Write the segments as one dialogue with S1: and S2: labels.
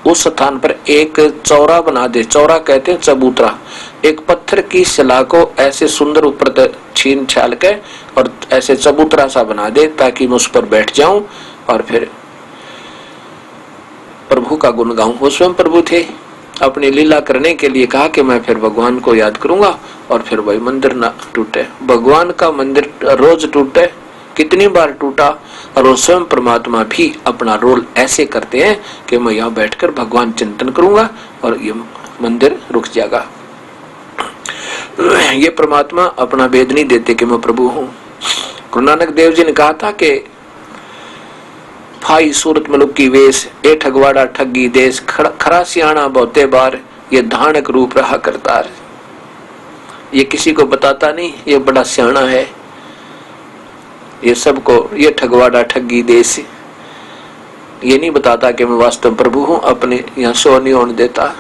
S1: उस स्थान पर एक चौरा बना दे। चौरा कहते हैं चबूतरा, एक पत्थर की शिला को ऐसे सुंदर ऊपर छीन छाल के और ऐसे चबूतरा सा बना दे ताकि मैं उस पर बैठ जाऊं और फिर प्रभु का गुण गाऊं। वो स्वयं प्रभु थे, अपनी लीला करने के लिए कहा कि मैं फिर भगवान को याद करूंगा और फिर वही मंदिर ना टूटे। भगवान का मंदिर रोज टूटे, कितनी बार टूटा, और वो स्वयं परमात्मा भी अपना रोल ऐसे करते हैं कि मैं यहाँ बैठकर भगवान चिंतन करूंगा और ये मंदिर रुक जाएगा। ये परमात्मा अपना भेद नहीं देते कि मैं प्रभु हूँ। गुरु नानक देव जी ने कहा था कि भाई सूरत मुलुक की वेश, ए ठगवाड़ा ठगी देश, खरा सियाणा बहुते बार, ये धानक रूप रहा करतार। ये किसी को बताता नहीं, ये बड़ा सियाणा है, ये सबको, ये ठगवाड़ा ठगी देश, ये नहीं बताता कि मैं वास्तव प्रभु हूं। अपने यहाँ शो नहीं होने देता,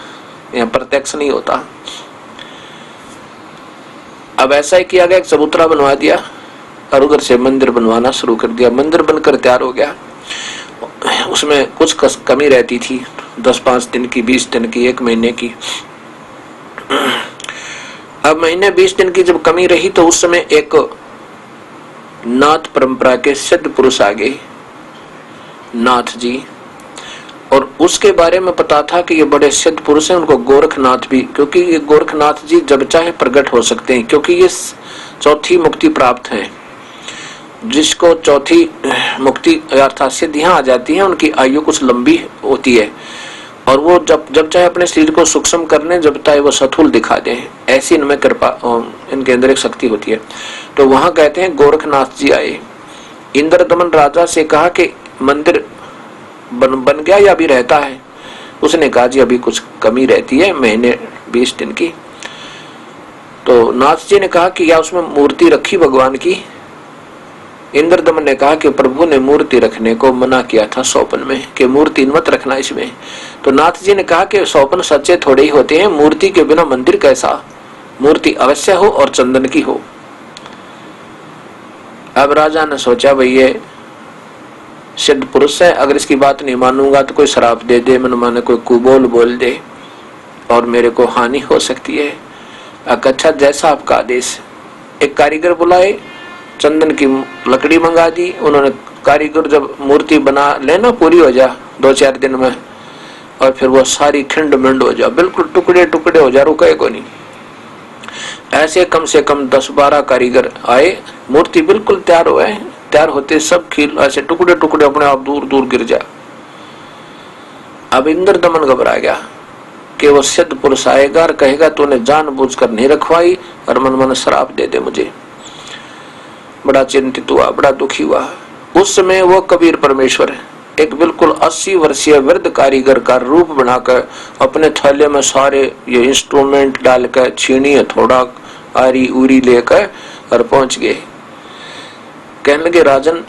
S1: यहाँ प्रत्यक्ष नहीं होता। अब ऐसा ही किया गया, एक चबूतरा बनवा दिया और उधर से मंदिर बनवाना शुरू कर दिया। मंदिर बनकर तैयार हो गया, उसमें कुछ कमी रहती थी, 10-5 दिन की, 20 दिन की, 1 महीने की। अब महीने 20 दिन की जब कमी रही तो उस समय एक नाथ परंपरा के सिद्ध पुरुष आ गए, नाथ जी, और उसके बारे में पता था कि ये बड़े सिद्ध पुरुष हैं। उनको गोरखनाथ भी, क्योंकि ये गोरखनाथ जी जब चाहे प्रकट हो सकते हैं, क्योंकि ये चौथी मुक्ति प्राप्त है। जिसको चौथी मुक्ति अर्थात सिद्धियां आ जाती हैं, उनकी आयु कुछ लंबी होती है और वो जब चाहे अपने शरीर को सूक्ष्म करने, जब चाहे वो सथूल दिखा दें, ऐसी इनमें कृपा, इनके अंदर एक शक्ति होती है। तो वहां कहते हैं गोरखनाथ जी आए, इंद्रदमन राजा से कहा कि मंदिर बन गया या अभी रहता है। उसने कहा जी अभी कुछ कमी रहती है, महीने 20 दिन की। तो नाथ जी ने कहा कि या उसमें मूर्ति रखी भगवान की। इंद्रदमन ने कहा कि प्रभु ने मूर्ति रखने को मना किया था सौपन में, कि मूर्ति मत रखना इसमें। तो नाथ जी ने कहा कि सौपन सच्चे थोड़े ही होते हैं, मूर्ति के बिना मंदिर कैसा, मूर्ति अवश्य हो और चंदन की हो। अब राजा ने सोचा भाई ये सिद्ध पुरुष है, अगर इसकी बात नहीं मानूंगा तो कोई श्राप दे दे, मन माने कोई कुबोल बोल दे और मेरे को हानि हो सकती है। अच्छा जैसा आपका आदेश। एक कारीगर बुलाए, चंदन की लकड़ी मंगा दी उन्होंने। कारीगर जब मूर्ति बना लेना पूरी हो जा 2-4 दिन में, और फिर वो सारी खिंड मिंड हो जा, बिल्कुल टुकड़े टुकड़े हो जा, रुके को नहीं। ऐसे कम से कम 10-12 कारीगर आए, मूर्ति बिल्कुल तैयार हुए, तैयार होते सब खील ऐसे टुकड़े टुकड़े अपने आप दूर दूर गिर जा। अब इंद्रदमन घबरा गया कि वो सिद्ध पुरुष आएगा और कहेगा तूने जानबूझकर नहीं रखवाई और मन मन श्राप दे दे मुझे। बड़ा चिंतित हुआ, बड़ा दुखी हुआ। उस समय वो कबीर परमेश्वर एक बिल्कुल 80 वर्षीय वृद्ध कारीगर का रूप बनाकर अपने थैले में सारे ये इंस्ट्रूमेंट डालकर, छीनी हथौड़ा आरी उरी लेकर और पहुंच गए। कहने लगे राजन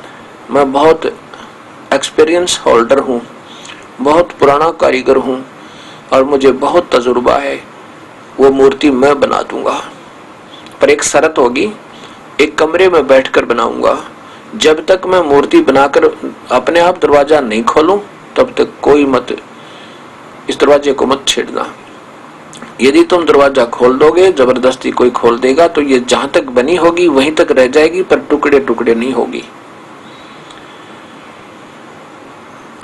S1: मैं बहुत एक्सपीरियंस होल्डर हूँ, बहुत पुराना कारीगर हूँ और मुझे बहुत तजुर्बा है, वो मूर्ति मैं बना दूंगा, पर एक शर्त होगी, एक कमरे में बैठकर बनाऊंगा। जब तक मैं मूर्ति बनाकर अपने आप दरवाजा नहीं खोलूं तब तक कोई मत इस दरवाजे को मत छेड़ना। यदि तुम दरवाजा खोल दोगे, जबरदस्ती कोई खोल देगा तो ये जहां तक बनी होगी वहीं तक रह जाएगी, पर टुकड़े टुकड़े नहीं होगी।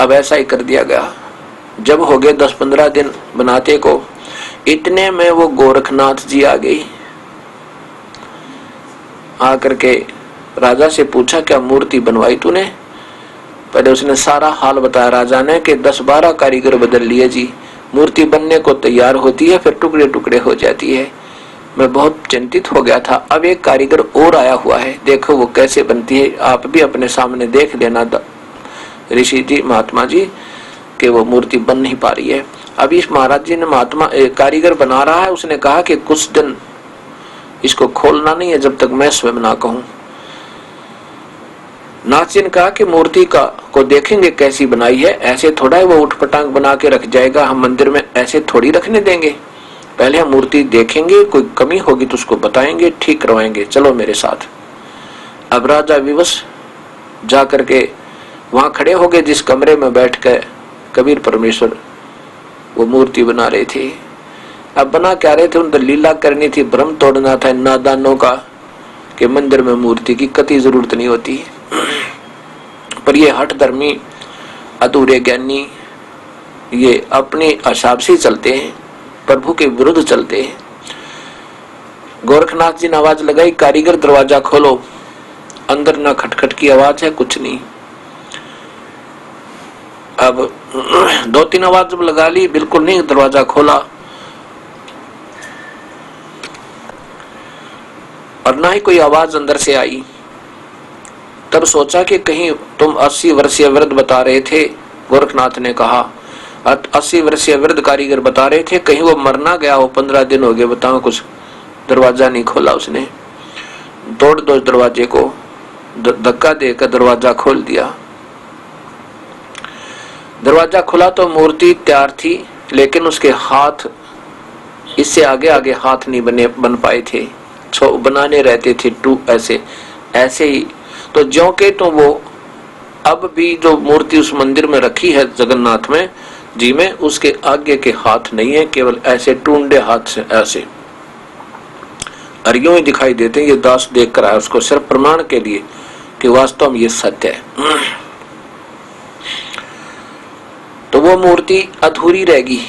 S1: अब ऐसा ही कर दिया गया। जब हो गए 10-15 दिन बनाते को, इतने में वो गोरखनाथ जी आ गई। आकर के राजा से पूछा क्या मूर्ति बनवाई तूने? पहले उसने सारा हाल बताया राजा ने कि 10-12 कारीगर बदल लिए जी, मूर्ति बनने को तैयार होती है फिर टुकड़े टुकड़े हो जाती है। मैं बहुत चिंतित हो गया था। अब एक कारीगर और आया हुआ है, देखो वो कैसे बनती है, आप भी अपने सामने देख लेना ऋषि जी, महात्मा जी, कि वो मूर्ति बन नहीं पा रही है। अभी इस महाराज जी ने महात्मा कारीगर बना रहा है, उसने कहा कि कुछ दिन इसको खोलना नहीं है जब तक मैं स्वयं ना कहूं। नाथ जी ने कहा कि मूर्ति को देखेंगे कैसी बनाई है, ऐसे थोड़ा है वो उठपटांग बना के रख जाएगा, हम मंदिर में ऐसे थोड़ी रखने देंगे, पहले हम मूर्ति देखेंगे, कोई कमी होगी तो उसको बताएंगे, ठीक करवाएंगे, चलो मेरे साथ। अब राजा विवश जा करके वहां खड़े हो गए जिस कमरे में बैठ कर कबीर परमेश्वर वो मूर्ति बना रहे थे। अब बना क्या रहे थे, उनका लीला करनी थी, भ्रम तोड़ना था नादानों का कि मंदिर में मूर्ति की कतई जरूरत नहीं होती। पर ये हठ धर्मी अधूरे ज्ञानी ये अपने हिसाब से चलते हैं, प्रभु के विरुद्ध चलते हैं। गोरखनाथ जी ने आवाज लगाई, कारीगर दरवाजा खोलो। अंदर ना खटखट की आवाज है, कुछ नहीं। अब 2-3 आवाज जब लगा ली, बिल्कुल नहीं, दरवाजा खोला और ना ही कोई आवाज अंदर से आई। तब सोचा कि कहीं तुम 80 वर्षीय वृद्ध बता रहे थे, गोरखनाथ ने कहा 80 वर्षीय वृद्ध कारीगर बता रहे थे, कहीं वो मर ना गया हो, 15 दिन हो गए, बताओ कुछ दरवाजा नहीं खोला उसने। तोड़ दो दरवाजे को, धक्का देकर दरवाजा खोल दिया। दरवाजा खुला तो मूर्ति तैयार थी, लेकिन उसके हाथ इससे आगे आगे हाथ नहीं बन पाए थे, बनाने रहते थे टू ऐसे ही। तो ज्यों के तो वो अब भी जो मूर्ति उस मंदिर में रखी है जगन्नाथ में जी में, उसके आगे के हाथ नहीं है, केवल ऐसे टूंडे हाथ से ऐसे और यूं ही दिखाई देते हैं। ये दास देख कर आया उसको सिर्फ प्रमाण के लिए कि वास्तव में ये सत्य है। तो वो मूर्ति अधूरी रहेगी।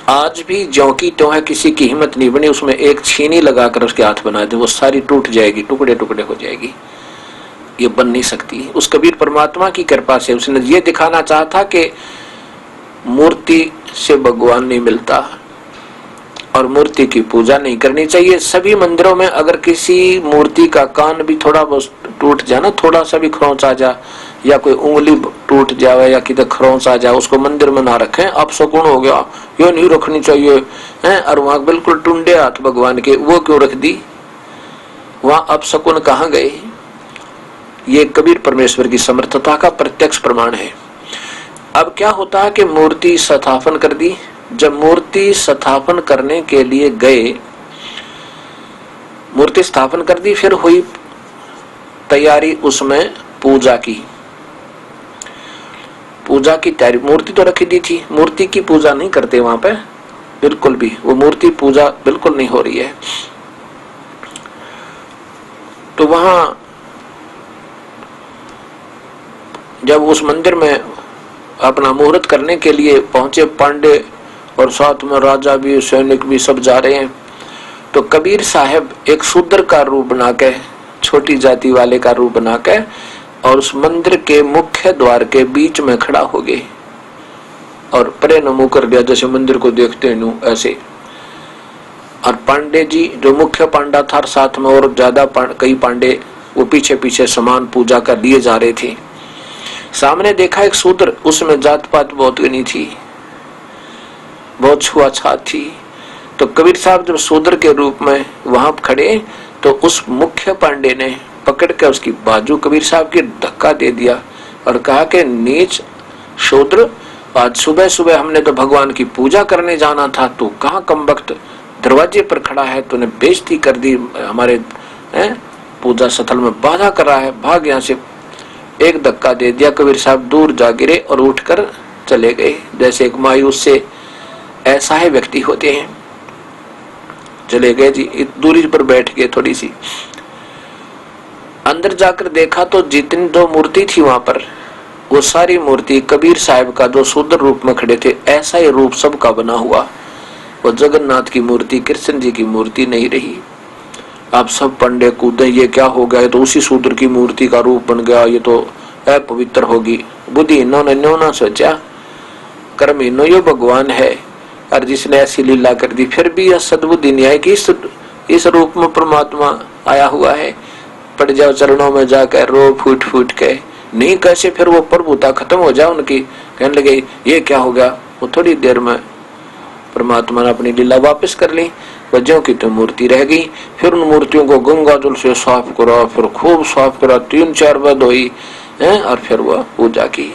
S1: आज भी ज्यों की त्यों है, किसी की हिम्मत नहीं बनी उसमें एक छीनी लगाकर उसके हाथ बना दे, वो सारी टूट जाएगी, टुकड़े टुकड़े हो जाएगी, ये बन नहीं सकती। उस कबीर परमात्मा की कृपा से उसने ये दिखाना चाहा था कि मूर्ति से भगवान नहीं मिलता और मूर्ति की पूजा नहीं करनी चाहिए। सभी मंदिरों में अगर किसी मूर्ति का कान भी थोड़ा बहुत टूट जाए ना, थोड़ा सा भी खरोंच आ जाए या कोई उंगली टूट जाए या किधर खरोंच आ जाए, उसको मंदिर में ना रखें, अब शकुन हो गया, ये नहीं रखनी चाहिए हैं। और वहां बिल्कुल टुंडे हाथ भगवान के, वो क्यों रख दी, वहां अब शकुन कहाँ गए। ये कबीर परमेश्वर की समर्थता का प्रत्यक्ष प्रमाण है। अब क्या होता है कि मूर्ति स्थापन कर दी। जब मूर्ति स्थापन करने के लिए गए, मूर्ति स्थापन कर दी, फिर हुई तैयारी उसमें पूजा की। पूजा की तैयारी, मूर्ति तो रखी दी थी, मूर्ति की पूजा नहीं करते वहां पे बिल्कुल भी, वो मूर्ति पूजा बिल्कुल नहीं हो रही है। तो वहां जब उस मंदिर में अपना मुहूर्त करने के लिए पहुंचे पांडे और साथ में राजा भी, सैनिक भी सब जा रहे हैं, तो कबीर साहब एक शूद्र का रूप बना के, छोटी जाति वाले का रूप बना के, और उस मंदिर के मुख्य द्वार के बीच में खड़ा हो गए और परे नमो कर दिया, जैसे मंदिर को देखते हैं ऐसे। और पांडे जी जो मुख्य पांडा था, साथ में और ज्यादा कई पांडे वो पीछे पीछे समान पूजा कर लिए जा रहे थे। सामने देखा एक शूद्र, उसमें जात पात बहुत नहीं थी, बहुत छुआछात थी। तो कबीर साहब जब शूद्र के रूप में वहां खड़े, तो उस मुख्य पांडे ने पकड़ के उसकी बाजू कबीर साहब की धक्का दे दिया और कहा कि नीच शूद्र, आज सुबह सुबह हमने तो भगवान की पूजा करने जाना था, तू कहाँ कमबख्त दरवाजे पर खड़ा है, तूने बेइज्जती कर दी, हमारे पूजा स्थल में बाधा कर रहा है, भाग यहाँ से। एक धक्का दे दिया, कबीर साहब दूर जा गिरे और उठकर चले गए, जैसे एक मायूस से ऐसा ही व्यक्ति होते हैं। चले गए जी, दूरी पर बैठ गए थोड़ी सी। अंदर जाकर देखा तो जितनी दो मूर्ति थी वहां पर, वो सारी मूर्ति कबीर साहब का जो शूद्र रूप में खड़े थे, ऐसा ही रूप सबका बना हुआ। वो जगन्नाथ की मूर्ति, कृष्ण जी की मूर्ति नहीं रही। आप सब पंडे कूदे, ये क्या हो गया, तो उसी शूद्र की मूर्ति का रूप बन गया, ये तो अपवित्र होगी। बुद्धि इन्होंने न्यो ना सोचा, कर्म इन्हों यो भगवान है, और जिसने ऐसी लीला कर दी, फिर भी यह सद्बुद्धि नहीं आई कि इस रूप में परमात्मा आया हुआ है। पड़ जाओ चरणों में जाकर रो फूट फूट के, नहीं कैसे फिर वो प्रभुता खत्म हो जाए उनकी, कहने लगे ये क्या हो गया। वो थोड़ी देर में परमात्मा ने अपनी लीला वापस कर ली, वजहों की तो मूर्ति रह गई। फिर उन मूर्तियों को गंगा जल से साफ करा, फिर खूब साफ करा, 3-4 बार धोई और फिर वह पूजा की।